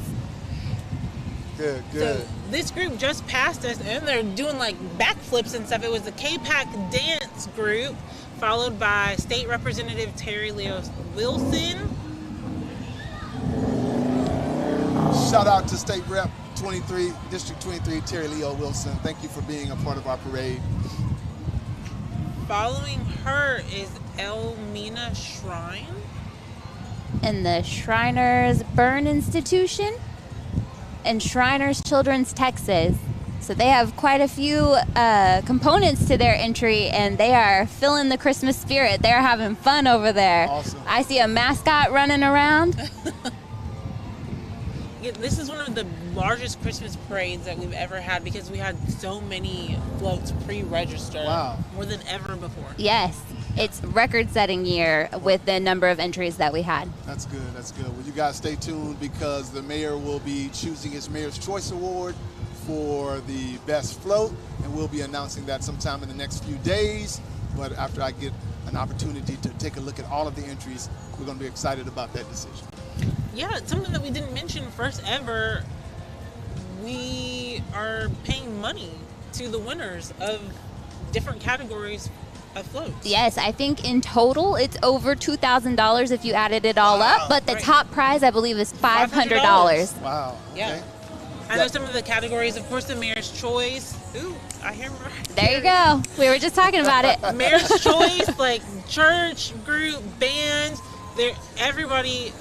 Good. So this group just passed us, and they're doing like backflips and stuff. It was the K-Pac dance group, followed by State Representative Terry Leo Wilson. Shout out to State Rep 23, District 23, Terry Leo Wilson. Thank you for being a part of our parade. Following her is Elmina Shrine. And the Shriners Burn Institution and Shriners Children's Texas. So they have quite a few components to their entry, and they are feeling the Christmas spirit. They're having fun over there. Awesome. I see a mascot running around. Yeah, this is one of the largest Christmas parades that we've ever had because we had so many floats pre-registered. Wow. More than ever before. Yes, it's record-setting year with the number of entries that we had. That's good. Well, you guys stay tuned because the mayor will be choosing his Mayor's Choice Award for the best float, and we'll be announcing that sometime in the next few days. But after I get an opportunity to take a look at all of the entries, we're going to be excited about that decision. Yeah, something that we didn't mention, first ever, we are paying money to the winners of different categories of floats. Yes, I think in total it's over $2,000 if you added it all Wow. up, but the Right. top prize I believe is $500. Wow. Yeah. Okay. I know some of the categories, of course, the Mayor's Choice. Ooh, I hear There you go. We were just talking about it. Mayor's Choice, like church, group, band, everybody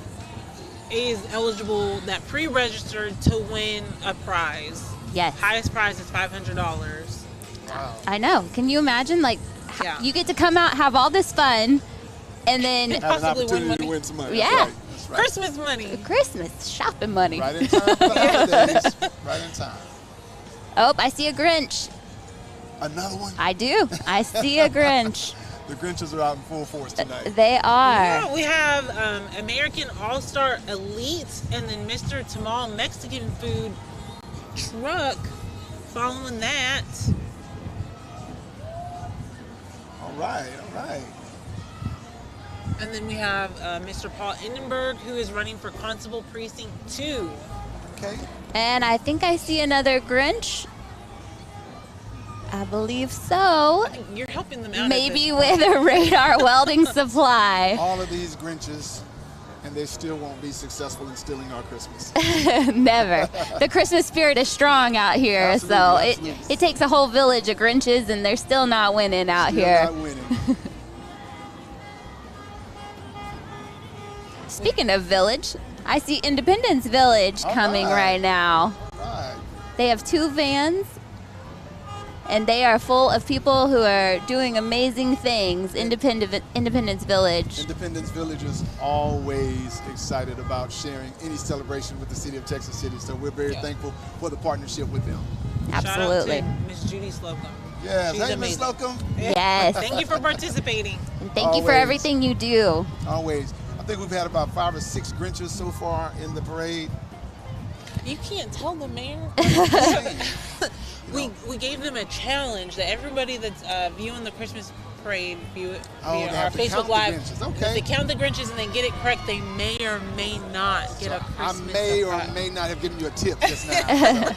is eligible that pre-registered to win a prize. Yes. Highest prize is $500. Wow. I know. Can you imagine? Like, Yeah. you get to come out, have all this fun, and then Have an Possibly win opportunity money. to win some money. Yeah. That's right. That's right. Christmas money. Christmas shopping money. Right in time for the holidays. Right in time. Oh, I see a Grinch. Another one. I do. I see a Grinch. The Grinches are out in full force tonight. They are. Yeah, we have American All-Star Elite and then Mr. Tamal Mexican food truck following that. All right. And then we have Mr. Paul Endenberg, who is running for Constable Precinct 2. Okay. And I think I see another Grinch. I believe so. I think you're helping them out. Maybe at this with a radar welding supply. All of these Grinches, and they still won't be successful in stealing our Christmas. Never. The Christmas spirit is strong out here, Absolutely, so absolutely. it takes a whole village of Grinches, and they're still not winning out Still here. not winning. Speaking of village, I see Independence Village All coming right. right now. Right. They have 2 vans, and they are full of people who are doing amazing things. Independence Village. Independence Village is always excited about sharing any celebration with the city of Texas City, so we're very Yeah. thankful for the partnership with them. Absolutely. Shout out to Miss Judy Slocum. Yes. She's Hey, Miss amazing. Slocum. Yes. Thank you for participating. And thank you for Always. everything you do. Always. I think we've had about 5 or 6 Grinches so far in the parade. You can't tell the mayor. We gave them a challenge that everybody that's viewing the Christmas parade via Oh, they our have to count Facebook the Live. Grinches. If Okay. they count the Grinches and they get it correct, they may or may not get a I Christmas may or surprise. may not have given you a tip just now. So,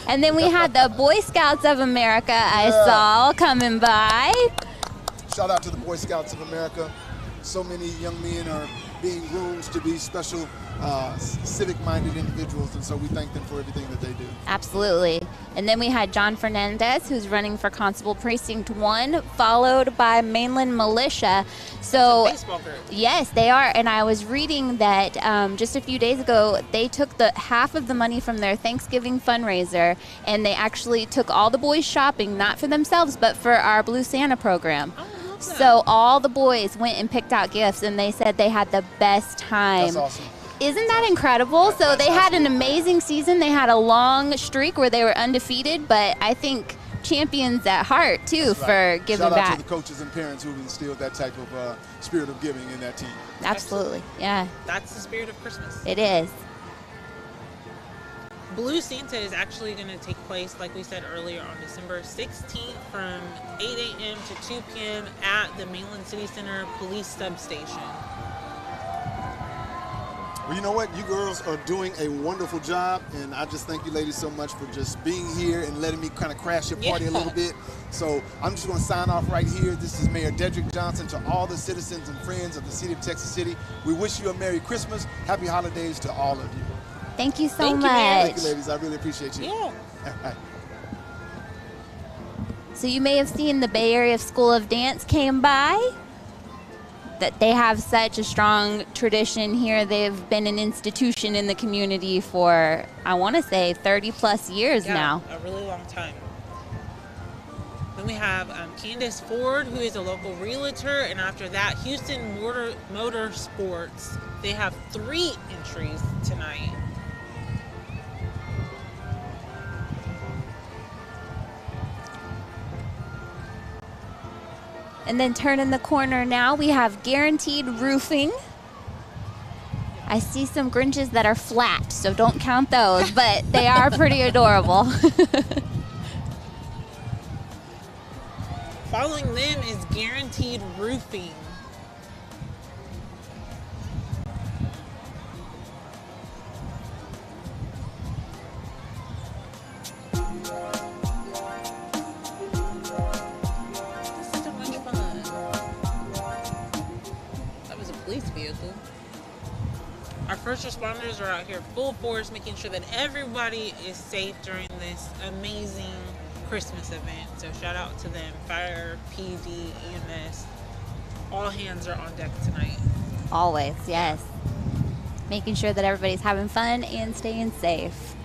And then we had the Boy Scouts of America I Yeah. saw coming by. shout out to the Boy Scouts of America. So many young men are being groomed to be special civic-minded individuals, and so we thank them for everything that they do. Absolutely. And then we had John Fernandez, who's running for Constable Precinct 1, followed by Mainland Militia. So, Baseball group. yes, they are. And I was reading that just a few days ago, they took the half of the money from their Thanksgiving fundraiser, and they actually took all the boys shopping, not for themselves, but for our Blue Santa program. Oh, love that. So all the boys went and picked out gifts, and they said they had the best time. That's awesome. Isn't that incredible? So That's they had an awesome. amazing season. They had a long streak where they were undefeated, but I think champions at heart, too, That's for right. giving Shout out back. to the coaches and parents who instilled that type of spirit of giving in that team. Absolutely. Yeah, That's the spirit of Christmas. it is. Blue Santa is actually going to take place, like we said earlier, on December 16th from 8 a.m. to 2 p.m. at the Mainland City Center Police Substation. Well, you know what? You girls are doing a wonderful job, and I just thank you ladies so much for just being here and letting me kind of crash your party a little bit. So I'm just going to sign off right here. This is Mayor Dedrick Johnson. To all the citizens and friends of the city of Texas City, we wish you a Merry Christmas, Happy Holidays to all of you. Thank you so Thank you, much. Mary. Thank you, ladies. I really appreciate you. Yeah. So you may have seen the Bay Area School of Dance came by. That they have such a strong tradition here. They've been an institution in the community for, I want to say, 30 plus years Yeah, now. a really long time. Then we have Candace Ford, who is a local realtor, and after that, Houston Motorsports. They have 3 entries tonight. And then turning the corner now, we have Guaranteed Roofing. I see some Grinches that are flat, so don't count those, but they are pretty adorable. Following them is Guaranteed Roofing. This is so much fun. That was a police vehicle. Our first responders are out here full force, making sure that everybody is safe during this amazing Christmas event. So shout out to them. Fire, PD, EMS. All hands are on deck tonight. Always, yes. Making sure that everybody's having fun and staying safe.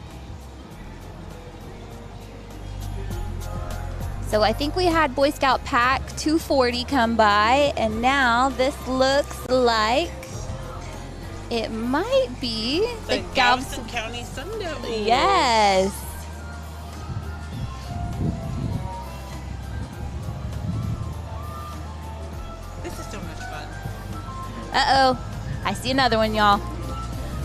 So I think we had Boy Scout Pack 240 come by, and now this looks like it might be The Galveston County Sun Devils. Yes. This is so much fun. Uh-oh. I see another one, y'all.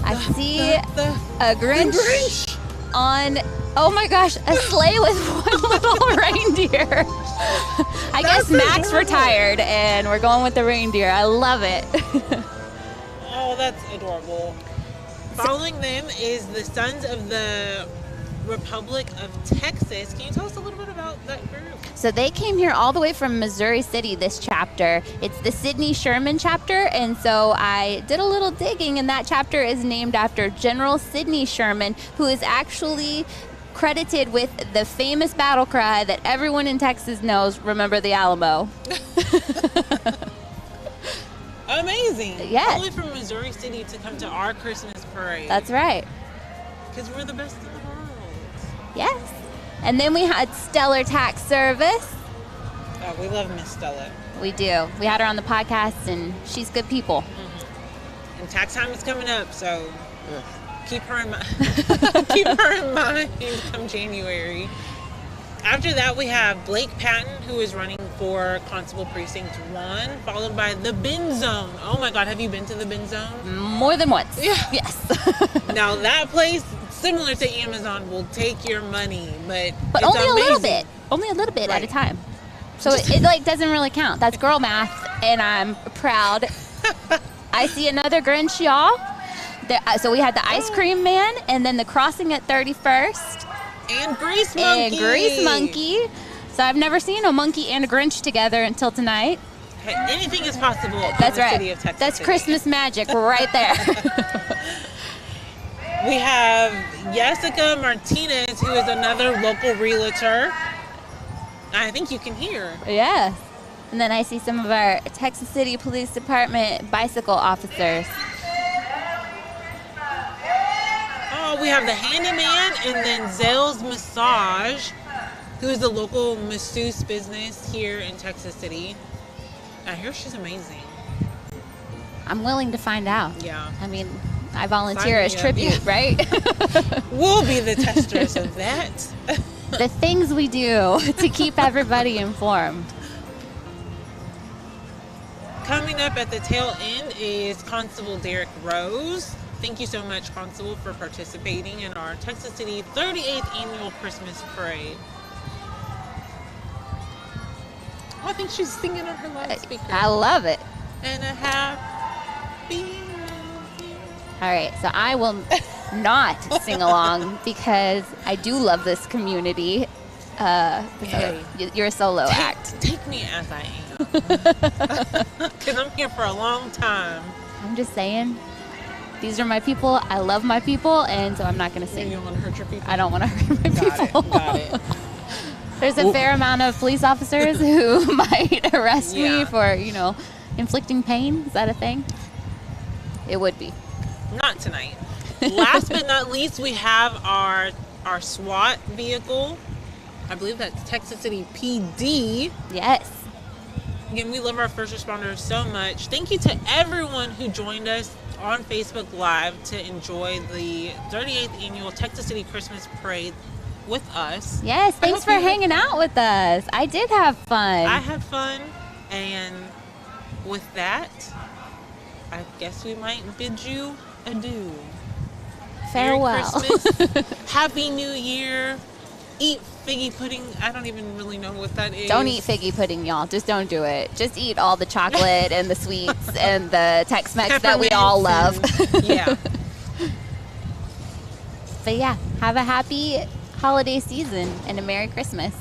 I see a Grinch on, oh my gosh, a sleigh with one little reindeer. I guess Max adorable. retired and we're going with the reindeer. I love it. Oh, that's adorable. Following them is the Sons of the Republic of Texas. Can you tell us a little bit about that group? So they came here all the way from Missouri City, this chapter. It's the Sidney Sherman chapter, and so I did a little digging, and that chapter is named after General Sidney Sherman, who is actually credited with the famous battle cry that everyone in Texas knows, "Remember the Alamo." Amazing. Yes. Only from Missouri City to come to our Christmas parade. That's right. Because we're the best in the world. Yes. And then we had Stellar Tax Service. Oh, we love Miss Stella. We do. We had her on the podcast, and she's good people. And tax time is coming up, so keep her in mind. Keep her in mind come January. After that, we have Blake Patton, who is running for Constable Precinct 1, followed by the Bin Zone. Oh my God, have you been to the Bin Zone? More than once. Yeah. Yes. Now that place, similar to Amazon, will take your money, but But it's only a little amazing. bit. Only a little bit at a Right. time. So it like doesn't really count. That's girl math, and I'm proud. I see another Grinch, y'all. So we had the Ice Cream Man, and then the Crossing at 31st, And Grease Monkey. and Grease Monkey. So I've never seen a monkey and a Grinch together until tonight. Hey, anything is possible That's in the right. city of Texas That's City. Christmas magic right there. We have Jessica Martinez, who is another local realtor. I think you can hear. Yeah. And then I see some of our Texas City Police Department bicycle officers. Oh, we have the Handyman and then Zales Massage, who is a local masseuse business here in Texas City. I hear she's amazing. I'm willing to find out. Yeah. I mean, I volunteer Sign as me up, tribute, yeah. right? We'll be the testers of that. The things we do to keep everybody informed. Coming up at the tail end is Constable Derek Rose. Thank you so much, Constable, for participating in our Texas City 38th Annual Christmas Parade. Oh, I think she's singing on her loudspeaker. I love it. And a happy New Year. All right, so I will not sing along because I do love this community. Hey. You're a solo act. Take me as I am. Because I'm here for a long time. I'm just saying, these are my people. I love my people, and so I'm not going to You sing. don't want to hurt your people. I don't want to hurt my people. Got it. There's a fair amount of police officers who might arrest Yeah. me for, inflicting pain. Is that a thing? It would be. Not tonight. Last but not least, we have our SWAT vehicle. I believe that's Texas City PD. Yes. Again, we love our first responders so much. Thank you to everyone who joined us on Facebook Live to enjoy the 38th Annual Texas City Christmas Parade with us. Yes, thanks hope for you- hanging out with us. I did have fun. I had fun, and with that, I guess we might bid you adieu. Farewell. Merry Christmas. Happy New Year. Eat figgy pudding. I don't even really know what that is. Don't eat figgy pudding, y'all. Just don't do it. Just eat all the chocolate and the sweets and the Tex-Mex that we all love. Peppermints and- yeah. But yeah, have a happy holiday season and a Merry Christmas.